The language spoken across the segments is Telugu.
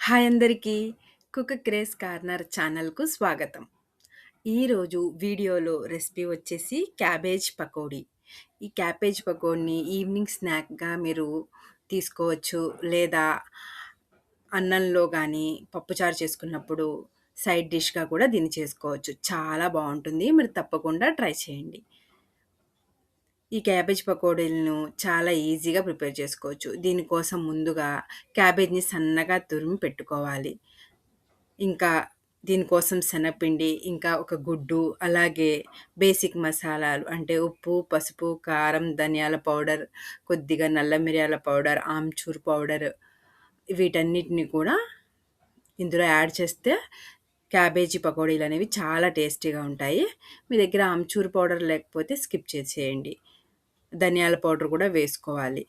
హాయ్ అందరికీ! కుక్ క్రేజ్ కార్నర్ ఛానల్‌కు స్వాగతం. ఈరోజు వీడియోలో రెసిపీ వచ్చేసి క్యాబేజ్ పకోడీ. ఈ క్యాబేజ్ పకోడీని ఈవినింగ్ స్నాక్‌గా మీరు తీసుకోవచ్చు. లేదా అన్నంలో గానీ, పప్పుచారు చేసుకున్నప్పుడు సైడ్ డిష్‌గా కూడా దీన్ని చేసుకోవచ్చు. చాలా బావుంటుంది. మీరు తప్పకుండా ట్రై చేయండి. ఈ క్యాబేజ్ పకోడీలను చాలా ఈజీగా ప్రిపేర్ చేసుకోవచ్చు. దీనికోసం ముందుగా క్యాబేజ్‌ని సన్నగా తురిమి పెట్టుకోవాలి. ఇంకా దీనికోసం శనగపిండి, ఇంకా ఒక గుడ్డు, అలాగే బేసిక్ మసాలాలు అంటే ఉప్పు, పసుపు, కారం, ధనియాల పౌడర్, కొద్దిగా నల్ల మిరియాల పౌడర్, ఆమ్చూర్ పౌడర్ వీటన్నిటిని కూడా ఇందులో యాడ్ చేస్తే క్యాబేజీ పకోడీలనేవి చాలా టేస్టీగా ఉంటాయి. మీ దగ్గర ఆమ్చూర్ పౌడర్ లేకపోతే స్కిప్ చేసేయండి. ధనియాల పౌడర్ కూడా వేసుకోవాలి.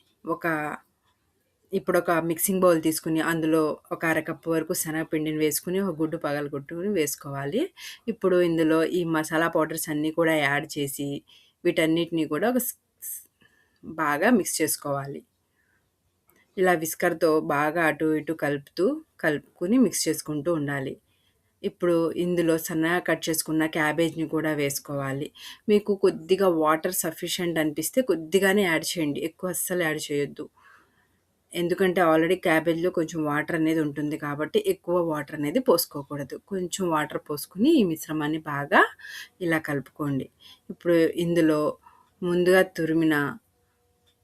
ఇప్పుడొక మిక్సింగ్ బౌల్ తీసుకొని అందులో ఒక అరకప్పు వరకు శనగపిండిని వేసుకొని, ఒక గుడ్డు పగలగొట్టుకొని వేసుకోవాలి. ఇప్పుడు ఇందులో ఈ మసాలా పౌడర్స్ అన్నీ కూడా యాడ్ చేసి, వీటన్నిటిని కూడా ఒక స్ స్ బాగా మిక్స్ చేసుకోవాలి. ఇలా విస్కర్‌తో బాగా అటు ఇటు కలుపుకొని మిక్స్ చేసుకుంటూ ఉండాలి. ఇప్పుడు ఇందులో సన్నగా కట్ చేసుకున్న క్యాబేజ్‌ని కూడా వేసుకోవాలి. మీకు కొద్దిగా వాటర్ సఫిషియంట్ అనిపిస్తే కొద్దిగానే యాడ్ చేయండి. ఎక్కువ అస్సలు యాడ్ చేయొద్దు. ఎందుకంటే ఆల్రెడీ క్యాబేజ్‌లో కొంచెం వాటర్ అనేది ఉంటుంది కాబట్టి ఎక్కువ వాటర్ అనేది పోసుకోకూడదు. కొంచెం వాటర్ పోసుకొని ఈ మిశ్రమాన్ని బాగా ఇలా కలుపుకోండి. ఇప్పుడు ఇందులో ముందుగా తురిమిన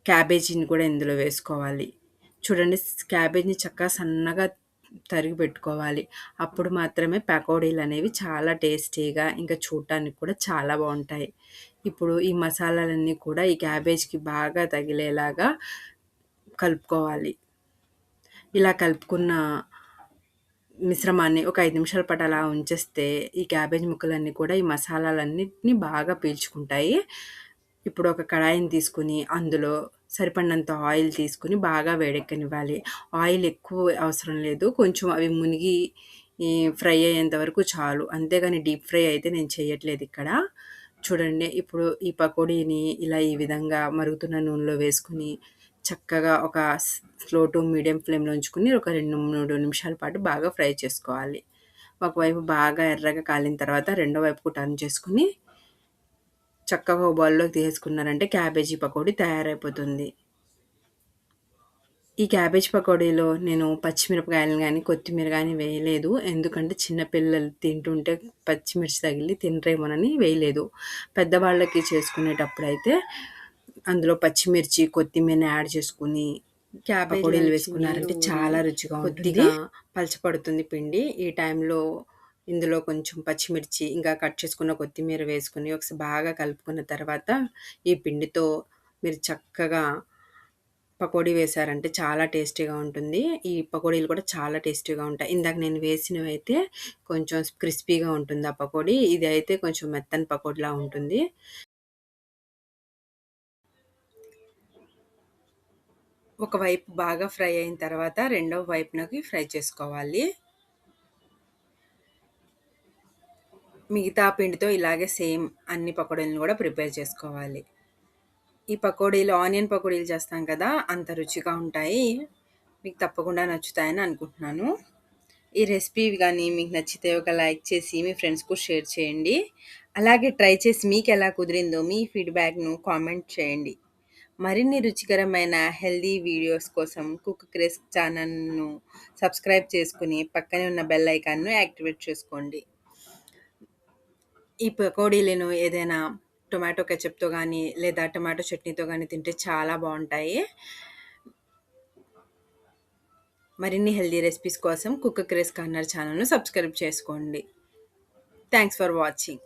క్యాబేజీని కూడా ఇందులో వేసుకోవాలి. చూడండి క్యాబేజ్‌ని చక్కగా సన్నగా తరిగి పెట్టుకోవాలి. అప్పుడు మాత్రమే పకోడీలనేవి చాలా టేస్టీగా ఇంకా చూడటానికి కూడా చాలా బావుంటాయి. ఇప్పుడు ఈ మసాలాలన్నీ కూడా ఈ క్యాబేజ్‌కి బాగా తగిలేలాగా కలుపుకోవాలి. ఇలా కలుపుకున్న మిశ్రమాన్ని ఒక 5 నిమిషాల పాటు అలా ఉంచేస్తే ఈ క్యాబేజ్ ముక్కలన్నీ కూడా ఈ మసాలాలన్నిటిని బాగా పీల్చుకుంటాయి. ఇప్పుడు ఒక కడాయిని తీసుకొని అందులో సరిపడినంత ఆయిల్ తీసుకొని బాగా వేడెక్కనివ్వాలి. ఆయిల్ ఎక్కువ అవసరం లేదు. కొంచెం అవి మునిగి ఫ్రై అయ్యేంత వరకు చాలు. అంతేగాని డీప్ ఫ్రై అయితే నేను చేయట్లేదు ఇక్కడ. చూడండి ఇప్పుడు ఈ పకోడీని ఇలా ఈ విధంగా మరుగుతున్న నూనెలో వేసుకొని చక్కగా ఒక స్లో టు మీడియం ఫ్లేమ్‌లో ఉంచుకొని ఒక 2, 3 నిమిషాల పాటు బాగా ఫ్రై చేసుకోవాలి. ఒకవైపు బాగా ఎర్రగా కాలిన తర్వాత రెండో వైపుకు టర్న్ చేసుకొని చక్కగా ఒక బౌల్‌లోకి తీసేసుకున్నారంటే క్యాబేజీ పకోడీ తయారైపోతుంది. ఈ క్యాబేజ్ పకోడీలో నేను పచ్చిమిరపకాయలు గానీ, కొత్తిమీర గానీ వేయలేదు. ఎందుకంటే చిన్న పిల్లలు తింటుంటే పచ్చిమిర్చి తగిలి తినరేమోనని వేయలేదు. పెద్దవాళ్ళకి చేసుకునేటప్పుడైతే అందులో పచ్చిమిర్చి, కొత్తిమీరని యాడ్ చేసుకొని పకోడీలు వేసుకున్నారంటే చాలా రుచిగా ఉంటుంది. కొద్దిగా పలచపడుతుంది పిండి. ఈ టైంలో ఇందులో కొంచెం పచ్చిమిర్చి, ఇంకా కట్ చేసుకున్న కొత్తిమీర వేసుకొని ఒకసారి బాగా కలుపుకున్న తర్వాత ఈ పిండితో మీరు చక్కగా పకోడీ వేశారంటే చాలా టేస్టీగా ఉంటుంది. ఈ పకోడీలు కూడా చాలా టేస్టీగా ఉంటాయి. ఇందాక నేను వేసినవైతే కొంచెం క్రిస్పీగా ఉంటుంది ఆ పకోడీ. ఇది అయితే కొంచెం మెత్తని పకోడీలా ఉంటుంది. ఒకవైపు బాగా ఫ్రై అయిన తర్వాత రెండవ వైపునకి ఫ్రై చేసుకోవాలి. మిగతా పిండితో ఇలాగే సేమ్ అన్ని పకోడీలను కూడా ప్రిపేర్ చేసుకోవాలి. ఈ పకోడీలు ఆనియన్ పకోడీలు చేస్తాం కదా! అంత రుచిగా ఉంటాయి. మీకు తప్పకుండా నచ్చుతాయని అనుకుంటున్నాను. ఈ రెసిపీ గానీ మీకు నచ్చితే ఒక లైక్ చేసి మీ ఫ్రెండ్స్‌కు షేర్ చేయండి. అలాగే ట్రై చేసి మీకెలా కుదిరిందో మీ ఫీడ్‌బ్యాక్‌ను కామెంట్ చేయండి. మరిన్ని రుచికరమైన హెల్తీ వీడియోస్ కోసం కుక్ క్రేజ్ ఛానల్‌ను సబ్స్క్రైబ్ చేసుకొని పక్కనే ఉన్న బెల్ ఐకాన్‌ను యాక్టివేట్ చేసుకోండి. ఈ పకోడీలను ఏదైనా టొమాటో కెచప్‌తో గానీ, లేదా టొమాటో చట్నీతో గానీ తింటే చాలా బావుంటాయి. మరిన్ని హెల్తీ రెసిపీస్ కోసం కుక్ క్రేజ్ కార్నర్ ఛానల్‌ను సబ్స్క్రైబ్ చేసుకోండి. Thanks for watching.